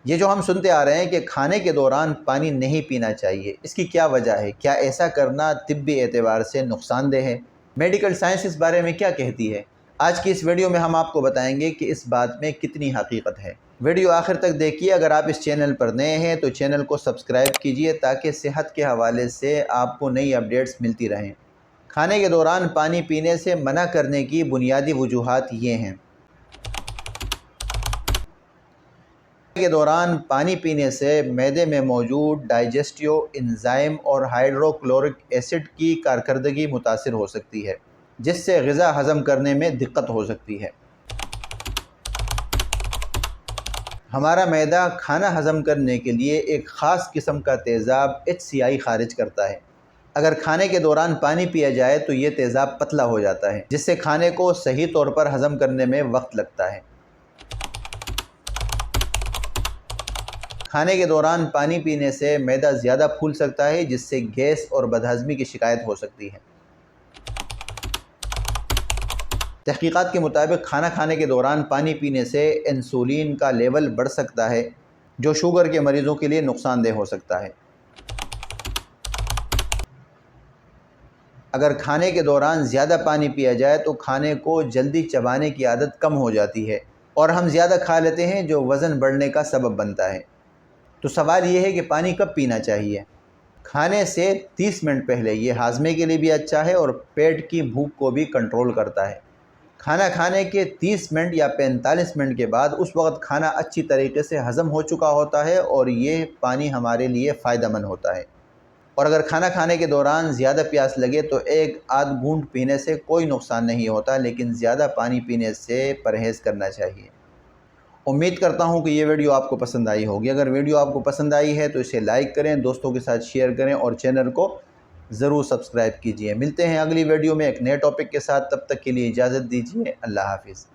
یہ جو ہم سنتے آ رہے ہیں کہ کھانے کے دوران پانی نہیں پینا چاہیے، اس کی کیا وجہ ہے؟ کیا ایسا کرنا طبی اعتبار سے نقصان دہ ہے؟ میڈیکل سائنس اس بارے میں کیا کہتی ہے؟ آج کی اس ویڈیو میں ہم آپ کو بتائیں گے کہ اس بات میں کتنی حقیقت ہے۔ ویڈیو آخر تک دیکھیے۔ اگر آپ اس چینل پر نئے ہیں تو چینل کو سبسکرائب کیجئے تاکہ صحت کے حوالے سے آپ کو نئی اپڈیٹس ملتی رہیں۔ کھانے کے دوران پانی پینے سے منع کرنے کی بنیادی وجوہات یہ ہیں۔ کھانے کے دوران پانی پینے سے معدے میں موجود ڈائجسٹیو انزائم اور ہائیڈروکلورک ایسڈ کی کارکردگی متاثر ہو سکتی ہے، جس سے غذا ہضم کرنے میں دقت ہو سکتی ہے۔ ہمارا معدہ کھانا ہضم کرنے کے لیے ایک خاص قسم کا تیزاب HCI خارج کرتا ہے۔ اگر کھانے کے دوران پانی پیا جائے تو یہ تیزاب پتلا ہو جاتا ہے، جس سے کھانے کو صحیح طور پر ہضم کرنے میں وقت لگتا ہے۔ کھانے کے دوران پانی پینے سے معدہ زیادہ پھول سکتا ہے، جس سے گیس اور بدہضمی کی شکایت ہو سکتی ہے۔ تحقیقات کے مطابق کھانا کھانے کے دوران پانی پینے سے انسولین کا لیول بڑھ سکتا ہے، جو شوگر کے مریضوں کے لیے نقصان دہ ہو سکتا ہے۔ اگر کھانے کے دوران زیادہ پانی پیا جائے تو کھانے کو جلدی چبانے کی عادت کم ہو جاتی ہے اور ہم زیادہ کھا لیتے ہیں، جو وزن بڑھنے کا سبب بنتا ہے۔ تو سوال یہ ہے کہ پانی کب پینا چاہیے؟ کھانے سے 30 منٹ پہلے۔ یہ ہاضمے کے لیے بھی اچھا ہے اور پیٹ کی بھوک کو بھی کنٹرول کرتا ہے۔ کھانا کھانے کے 30 منٹ یا 45 منٹ کے بعد اس وقت کھانا اچھی طریقے سے ہضم ہو چکا ہوتا ہے اور یہ پانی ہمارے لیے فائدہ مند ہوتا ہے۔ اور اگر کھانا کھانے کے دوران زیادہ پیاس لگے تو ایک آدھ گھونٹ پینے سے کوئی نقصان نہیں ہوتا، لیکن زیادہ پانی پینے سے پرہیز کرنا چاہیے۔ امید کرتا ہوں کہ یہ ویڈیو آپ کو پسند آئی ہوگی۔ اگر ویڈیو آپ کو پسند آئی ہے تو اسے لائک کریں، دوستوں کے ساتھ شیئر کریں اور چینل کو ضرور سبسکرائب کیجئے۔ ملتے ہیں اگلی ویڈیو میں ایک نئے ٹاپک کے ساتھ، تب تک کے لیے اجازت دیجیے۔ اللہ حافظ۔